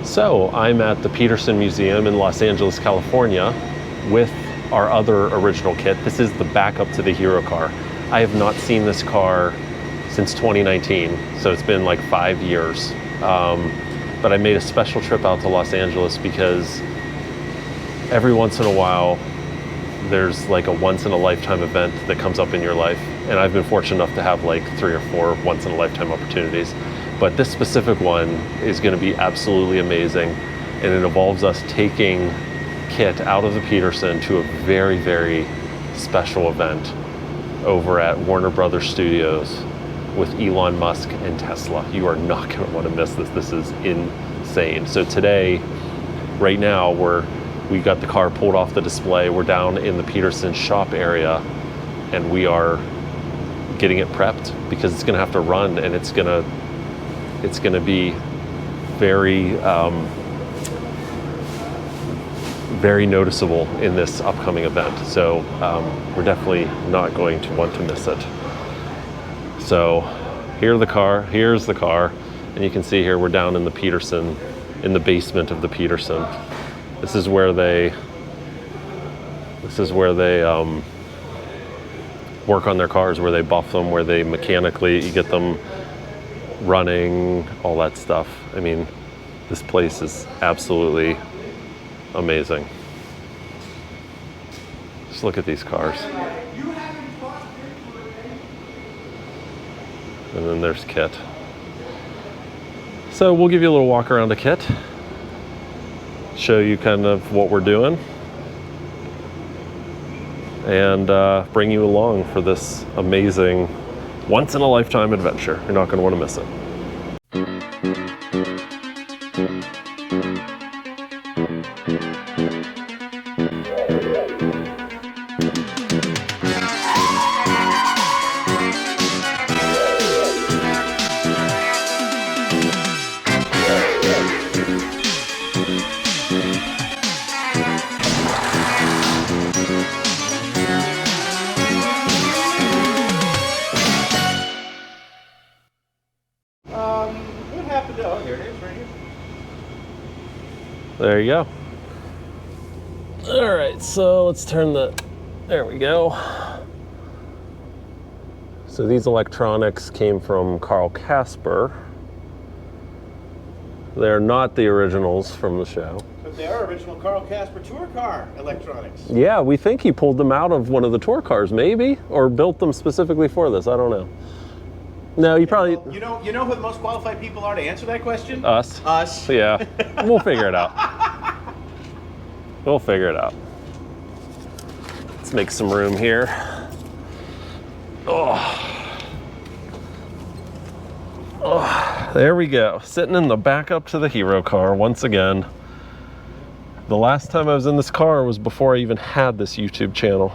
So I'm at the Peterson Museum in Los Angeles, California with our other original kit. This is the backup to the Hero car. I have not seen this car since 2019, so it's been like 5 years. But I made a special trip out to Los Angeles because every once in a while there's like a once-in-a-lifetime event that comes up in your life, and I've been fortunate enough to have like 3 or 4 once-in-a-lifetime opportunities. But this specific one is going to be absolutely amazing, and it involves us taking KITT out of the Peterson to a very, very special event over at Warner Brothers Studios with Elon Musk and Tesla. You are not going to want to miss this. This is insane. So today, right now, we got the car pulled off the display. We're down in the Peterson shop area, and we are getting it prepped because it's going to have to run, and it's going to be very, very noticeable in this upcoming event. So we're definitely not going to want to miss it. So here's the car, and you can see here we're down in the Peterson, in the basement of the Peterson. This is where they work on their cars, where they buff them, where they mechanically get them running, all that stuff. I mean, this place is absolutely amazing. Just look at these cars. And then there's KITT. So we'll give you a little walk around the KITT, show you kind of what we're doing, and bring you along for this amazing once-in-a-lifetime adventure. You're not going to want to miss it. There you go. All right, so let's turn there we go. So these electronics came from Carl Casper. They're not the originals from the show. But they are original Carl Casper tour car electronics. Yeah, we think he pulled them out of one of the tour cars, maybe, or built them specifically for this. I don't know. No, you probably... Well, you know who the most qualified people are to answer that question? Us. Us. Yeah, we'll figure it out. We'll figure it out. Let's make some room here. Oh. Oh, there we go. Sitting in the backup to the Hero car once again. The last time I was in this car was before I even had this YouTube channel.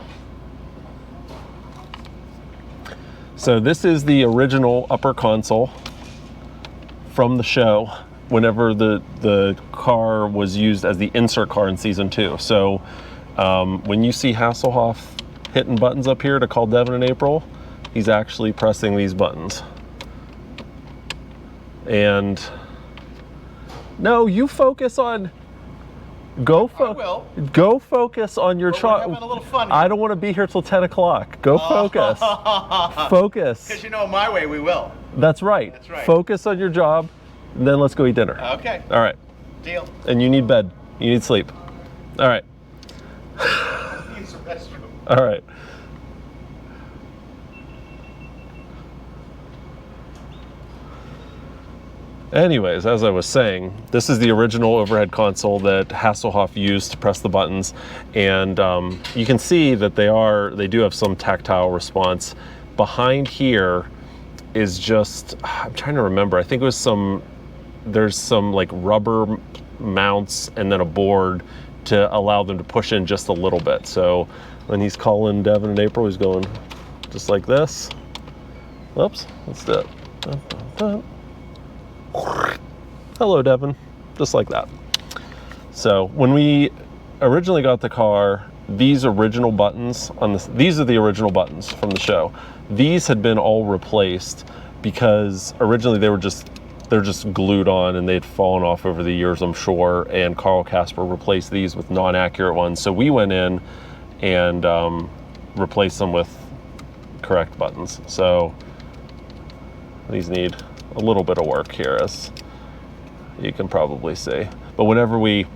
So this is the original upper console from the show whenever the car was used as the insert car in season 2. So when you see Hasselhoff hitting buttons up here to call Devin and April, he's actually pressing these buttons. And no, you focus on... Go focus on your chart. We're having a little fun here. I don't want to be here till 10 o'clock. Go focus. Focus. Because you know my way, we will. That's right. That's right. Focus on your job, and then let's go eat dinner. Okay. All right. Deal. And you need bed. You need sleep. All right. Use the restroom. All right. Anyways, as I was saying, this is the original overhead console that Hasselhoff used to press the buttons, and you can see that they do have some tactile response. Behind here is just, I'm trying to remember, I think it was there's some like rubber mounts and then a board to allow them to push in just a little bit. So when he's calling Devin and April, he's going just like this. Whoops, let's do it. Dun, dun, dun. Hello, Devin. Just like that. So when we originally got the car, these original buttons on this, these are the original buttons from the show. These had been all replaced because originally they they're just glued on and they'd fallen off over the years, I'm sure, and Carl Kasper replaced these with non-accurate ones. So we went in and replaced them with correct buttons. So these need a little bit of work here, as you can probably see. But whenever we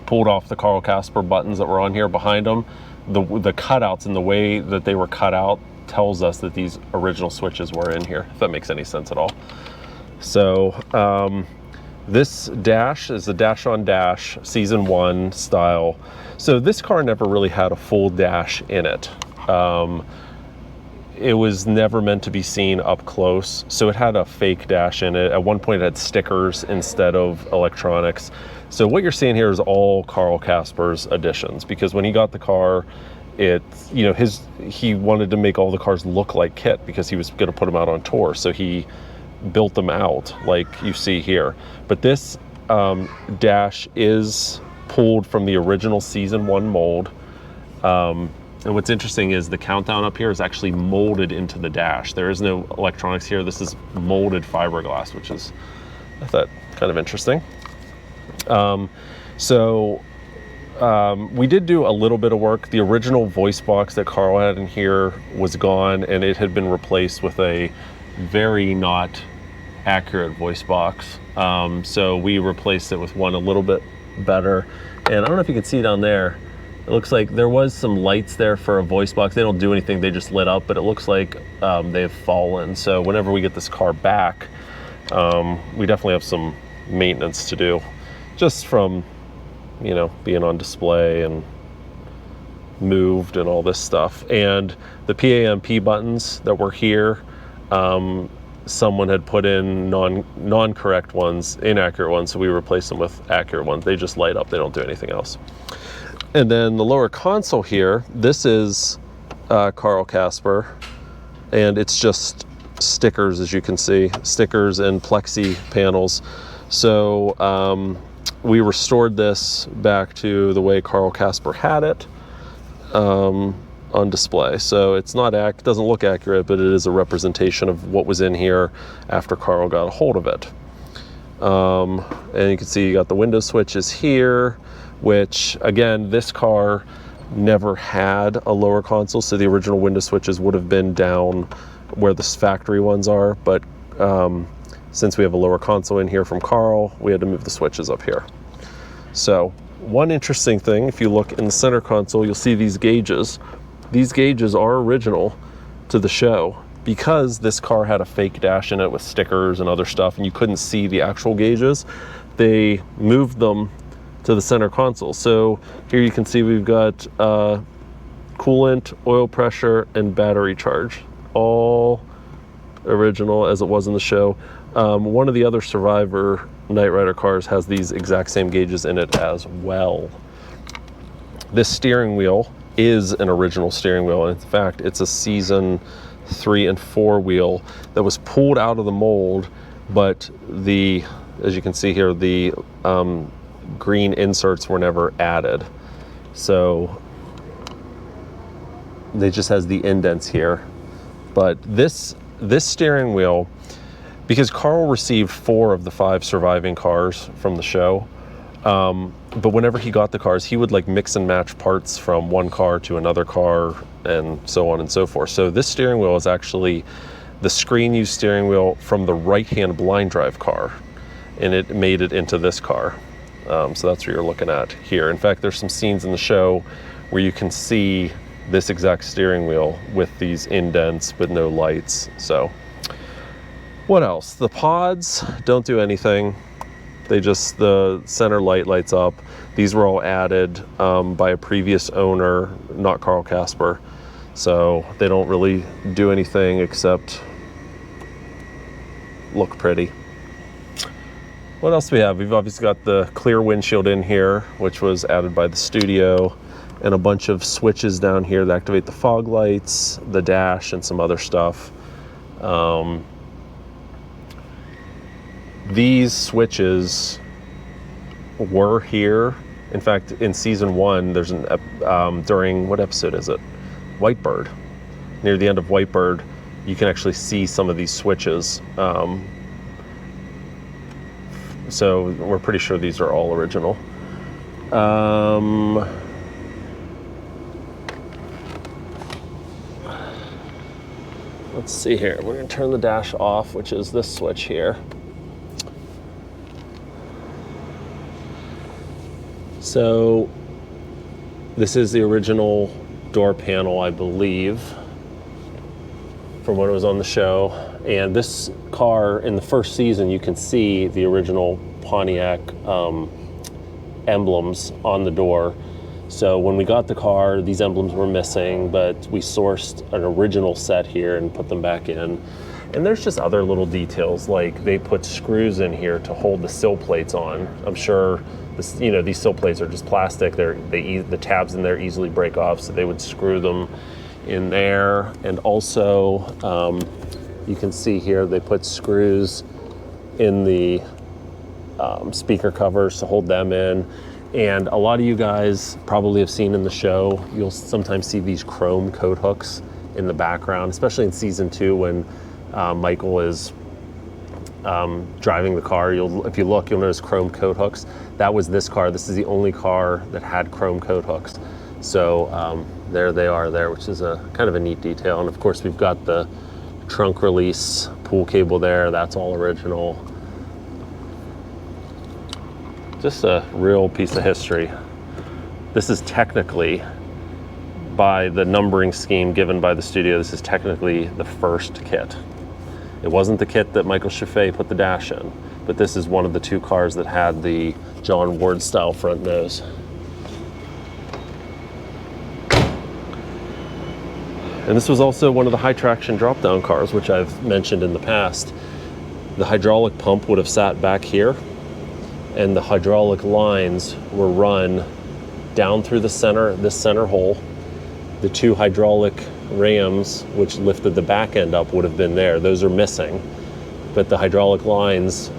pulled off the Carl Kasper buttons that were on here behind them, the cutouts and the way that they were cut out tells us that these original switches were in here, if that makes any sense at all. So this dash is the dash on dash season 1 style. So this car never really had a full dash in it. It was never meant to be seen up close, so it had a fake dash in it. At one point it had stickers instead of electronics. So what you're seeing here is all Carl Kasper's additions, because when he got the car, he wanted to make all the cars look like KITT because he was going to put them out on tour. So he built them out like you see here. But this dash is pulled from the original season 1 mold. And what's interesting is the countdown up here is actually molded into the dash. There is no electronics here. This is molded fiberglass, which is, I thought, kind of interesting. We did do a little bit of work. The original voice box that Carl had in here was gone, and it had been replaced with a very not accurate voice box. So we replaced it with one a little bit better. And I don't know if you can see down there, it looks like there was some lights there for a voice box. They don't do anything, they just lit up, but it looks like they've fallen. So whenever we get this car back, we definitely have some maintenance to do, just from, being on display and moved and all this stuff. And the PAMP buttons that were here, someone had put in non-correct ones, inaccurate ones, so we replaced them with accurate ones. They just light up, they don't do anything else. And then the lower console here, this is Carl Kasper, and it's just stickers, as you can see, stickers and plexi panels. So we restored this back to the way Carl Kasper had it on display. So it's not doesn't look accurate, but it is a representation of what was in here after Carl got a hold of it. And you can see you got the window switches here, which again, this car never had a lower console, so the original window switches would have been down where the factory ones are, but since we have a lower console in here from Carl, we had to move the switches up here. So one interesting thing, if you look in the center console, you'll see these gauges. These gauges are original to the show, because this car had a fake dash in it with stickers and other stuff, and you couldn't see the actual gauges. They moved them to the center console. So here you can see we've got coolant, oil pressure, and battery charge, all original as it was in the show. One of the other Survivor Knight Rider cars has these exact same gauges in it as well. This steering wheel is an original steering wheel. In fact, it's a season 3 and 4 wheel that was pulled out of the mold, but as you can see here, the green inserts were never added. So they just has the indents here. But this steering wheel, because Carl received 4 of the 5 surviving cars from the show, but whenever he got the cars, he would like mix and match parts from one car to another car and so on and so forth. So this steering wheel is actually the screen used steering wheel from the right-hand blind drive car, and it made it into this car. So that's what you're looking at here. In fact, there's some scenes in the show where you can see this exact steering wheel with these indents but no lights. So what else? The pods don't do anything. The center light lights up. These were all added by a previous owner, not Carl Kasper. So they don't really do anything except look pretty. What else do we have? We've obviously got the clear windshield in here, which was added by the studio, and a bunch of switches down here that activate the fog lights, the dash, and some other stuff. These switches were here. In fact, in season 1, there's during, what episode is it? Whitebird. Near the end of Whitebird, you can actually see some of these switches. So we're pretty sure these are all original. Let's see here. We're going to turn the dash off, which is this switch here. So this is the original door panel, I believe, from when it was on the show. And this car, in the first season, you can see the original Pontiac emblems on the door. So when we got the car, these emblems were missing, but we sourced an original set here and put them back in. And there's just other little details, like they put screws in here to hold the sill plates on. I'm sure this, you know, these sill plates are just plastic. The tabs in there easily break off, so they would screw them in there. And also, you can see here they put screws in the speaker covers to hold them in. And a lot of you guys probably have seen in the show, you'll sometimes see these chrome coat hooks in the background, especially in season 2 when Michael is driving the car. If you look, you'll notice chrome coat hooks. That was this car. This is the only car that had chrome coat hooks. So there they are there, which is a kind of a neat detail. And of course, we've got the trunk release pull cable there. That's all original. Just a real piece of history. This is technically, by the numbering scheme given by the studio, this is technically the first kit. It wasn't the kit that Michael Shae put the dash in, but this is one of the 2 cars that had the John Ward style front nose. And this was also one of the high traction drop down cars, which I've mentioned in the past. The hydraulic pump would have sat back here, and the hydraulic lines were run down through the center, this center hole. The 2 hydraulic rams, which lifted the back end up, would have been there. Those are missing. But the hydraulic lines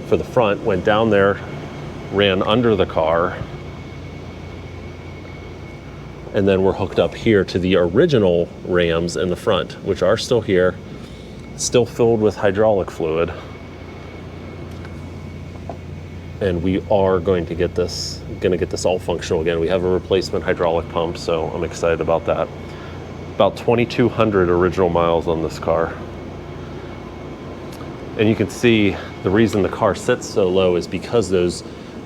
for the front went down there, ran under the car, and then were hooked up here to the original rams in the front, which are still here, still filled with hydraulic fluid. And we are going to get this all functional again. We have a replacement hydraulic pump, so I'm excited about that. About 2,200 original miles on this car. And you can see the reason the car sits so low is because those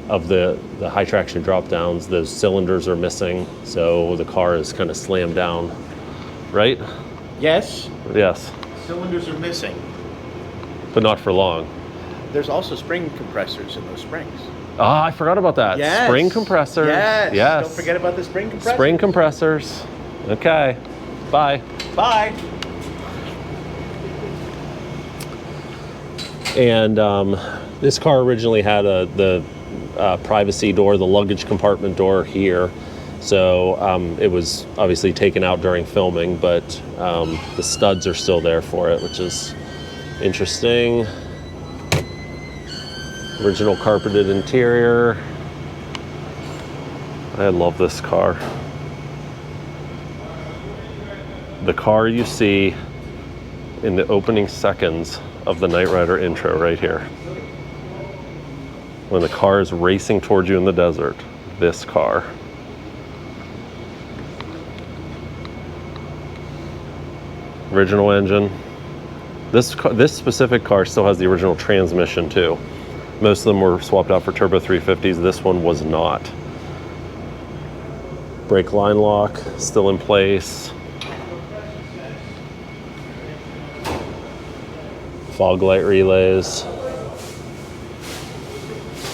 of the high traction drop downs, those cylinders are missing, so the car is kind of slammed down, right? Yes. Yes. Cylinders are missing. But not for long. There's also spring compressors in those springs. Ah, I forgot about that. Yes. Spring compressors. Yes. Yes. Don't forget about the spring compressors. Spring compressors. Okay. Bye. Bye. And this car originally had the privacy door, the luggage compartment door here. So it was obviously taken out during filming, but the studs are still there for it, which is interesting. Original carpeted interior. I love this car. The car you see in the opening seconds of the Knight Rider intro right here. When the car is racing towards you in the desert, this car. Original engine. This specific car still has the original transmission too. Most of them were swapped out for turbo 350s. This one was not. Brake line lock still in place. Fog light relays.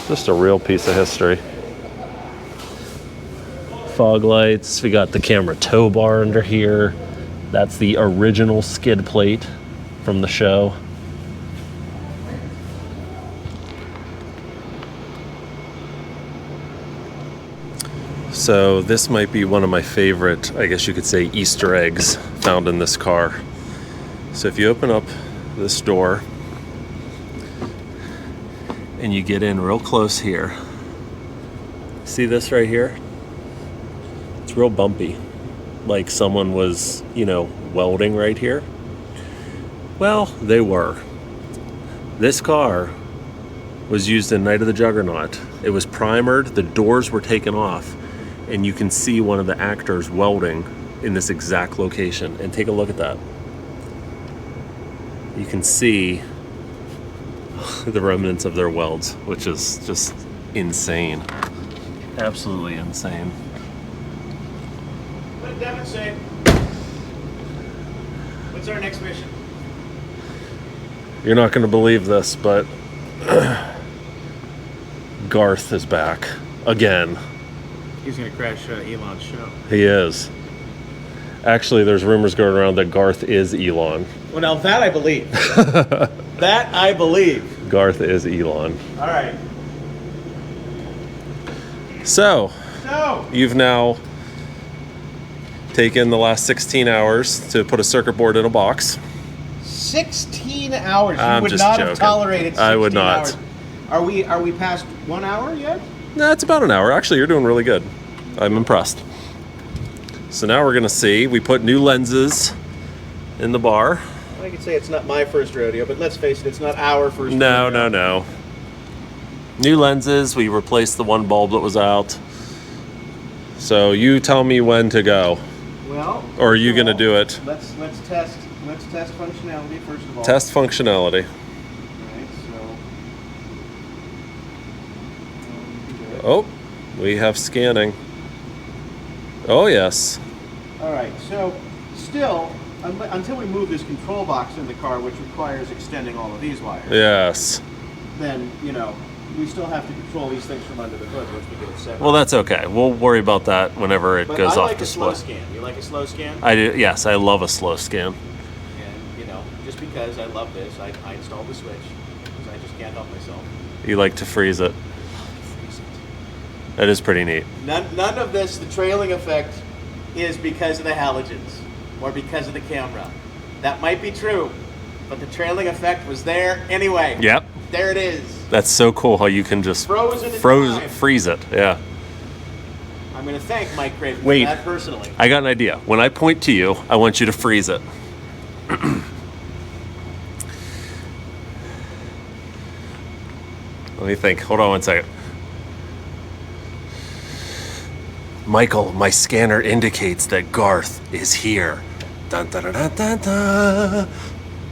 Just a real piece of history. Fog lights. We got the camera tow bar under here. That's the original skid plate from the show. So this might be one of my favorite, I guess you could say, Easter eggs found in this car. So if you open up this door and you get in real close here, see this right here? It's real bumpy, like someone was, welding right here. Well, they were. This car was used in Night of the Juggernaut. It was primered, the doors were taken off, and you can see one of the actors welding in this exact location. And take a look at that. You can see the remnants of their welds, which is just insane. Absolutely insane. What did Devin say? What's our next mission? You're not going to believe this, but Garth is back again. He's going to crash Elon's show. He is. Actually, there's rumors going around that Garth is Elon. Well, now that I believe. That I believe. Garth is Elon. All right. So, you've now taken the last 16 hours to put a circuit board in a box. 16 hours. You I'm would just not joking. have tolerated 16 I would not. hours. Are we past 1 hour yet? Nah, it's about an hour. Actually, you're doing really good. I'm impressed. So now we're going to see. We put new lenses in the bar. I could say it's not my first rodeo, but let's face it, it's not our first No, rodeo. no. New lenses. We replaced the one bulb that was out. So you tell me when to go. Well, or are you going to do it? Let's test functionality first of all. Test functionality. Right, so Oh, we have scanning. Oh, yes. all right, so still until we move this control box in the car, which requires extending all of these wires. Yes. Then, we still have to control these things from under the hood once we get it set. Well, that's okay. We'll worry about that whenever it but goes I off like display. a slow scan. You like a slow scan? I do. Yes, I love a slow scan. And, just because I love this, I installed the switch because I just can't help myself. You like to freeze it. That is pretty neat. None of this, the trailing effect, is because of the halogens or because of the camera. That might be true, but the trailing effect was there anyway. Yep. There it is. That's so cool how you can just freeze it. Yeah. I'm going to thank Mike Craven for Wait. that personally. I got an idea. When I point to you, I want you to freeze it. Let me think. Hold on one second. Michael, my scanner indicates that Garth is here. Dun, dun, dun, dun, dun, dun.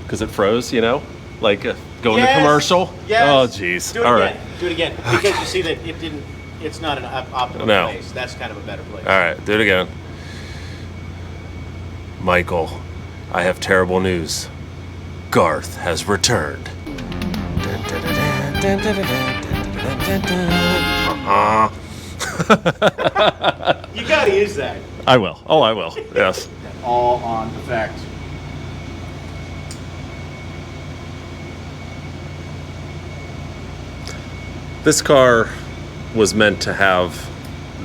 Because it froze, like going to commercial. Yes. Oh, jeez. Do it All again. right. Do it again. Because you see that it didn't. It's not an optimal No. place. That's kind of a better place. All right. Do it again. Michael, I have terrible news. Garth has returned. You got to use that. I will. Oh, I will. Yes. All on effect. This car was meant to have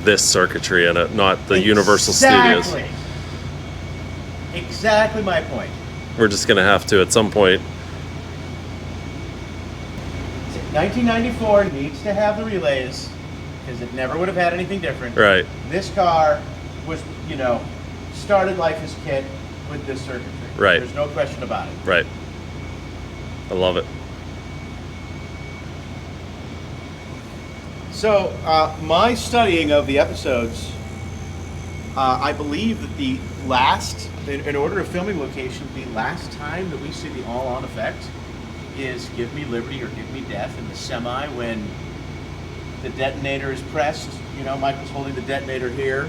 this circuitry in it, not the Universal Studios. Exactly my point. We're just going to have to, at some point. 1994 needs to have the relays because it never would have had anything different. Right. This car was, started life as KITT with this circuitry. Right. There's no question about it. Right. I love it. So, my studying of the episodes, I believe that the last, in order of filming location, the last time that we see the all-on effect is Give Me Liberty or Give Me Death in the semi when the detonator is pressed. Michael's holding the detonator here.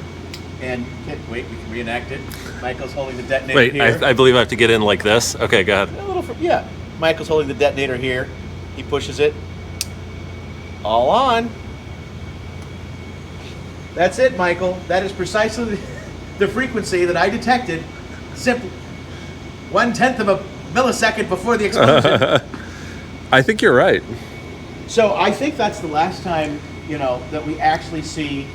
And KITT, wait, we can reenact it. Michael's holding the detonator Wait, here. I believe I have to get in like this. Okay, go ahead. Yeah. Michael's holding the detonator here. He pushes it. All on. That's it, Michael. That is precisely the frequency that I detected simply 1/10 of a millisecond before the explosion. I think you're right. So I think that's the last time, that we actually see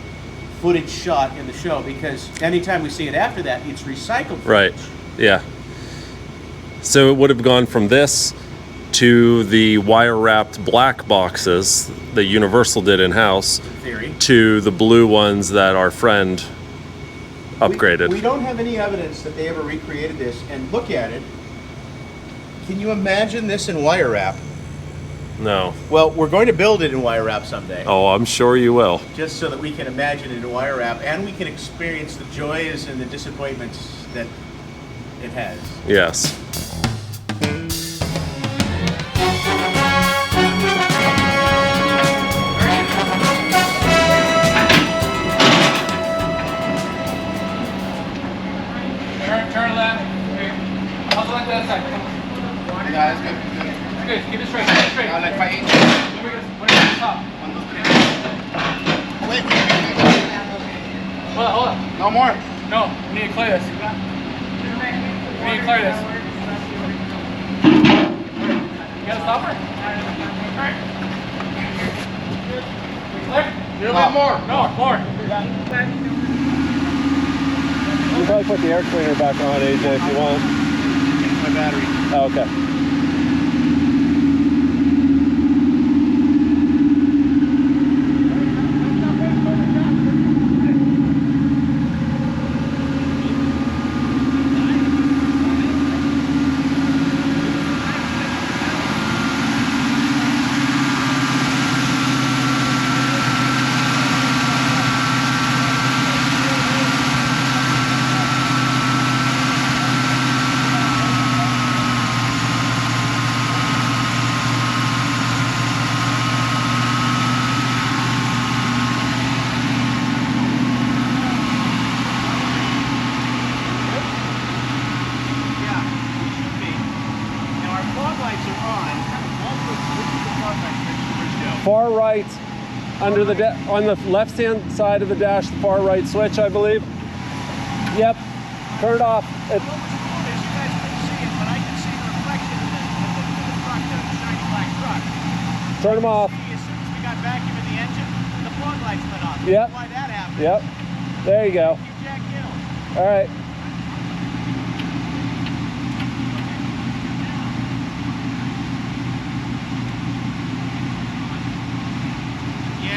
footage shot in the show, because anytime we see it after that, it's recycled footage. Right. Yeah. So it would have gone from this to the wire-wrapped black boxes that Universal did in-house Theory. to the blue ones that our friend upgraded. We don't have any evidence that they ever recreated this, and look at it. Can you imagine this in wire wrap? No. Well, we're going to build it in wire wrap someday. Oh, I'm sure you will. Just so that we can imagine it in wire wrap and we can experience the joys and the disappointments that it has. Yes. Turn left. How's it like that side? Come on. Yeah, that's good. That's good. Keep it straight. Keep it straight. Like 5 8. What is the top? 1, 2, 3. Wait. Hold on. No more. No, we need to clear this. We need to clear this. You got a stopper? Alright. Clear? A little bit more. No, more. You can probably put the air cleaner back on, AJ, if you want. My battery. Oh, okay. Far right, under the on the left-hand side of the dash, the far right switch, I believe. Yep, turn it off. Turn them off. As soon as we got vacuum in the engine, the fog lights lit off. Yep. Why that happened? Yep. There you go. All right.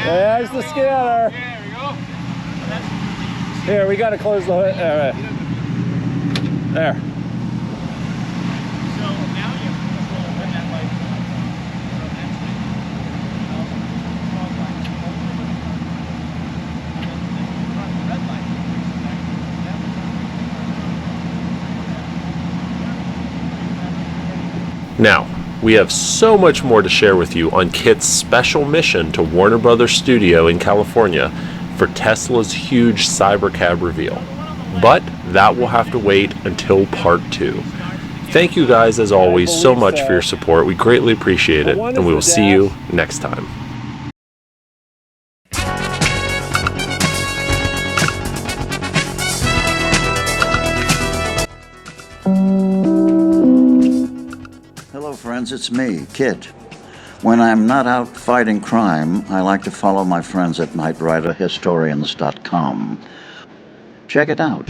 There's the scanner. There we go. Here, we got to close the hood. All right. There. So now you have to control when that light Now, we have so much more to share with you on KITT's special mission to Warner Brothers Studio in California for Tesla's huge Cybercab reveal. But that will have to wait until part 2. Thank you guys, as always, so much for your support. We greatly appreciate it, and we will see you next time. Hello friends, it's me, KITT. When I'm not out fighting crime, I like to follow my friends at knightriderhistorians.com. Check it out.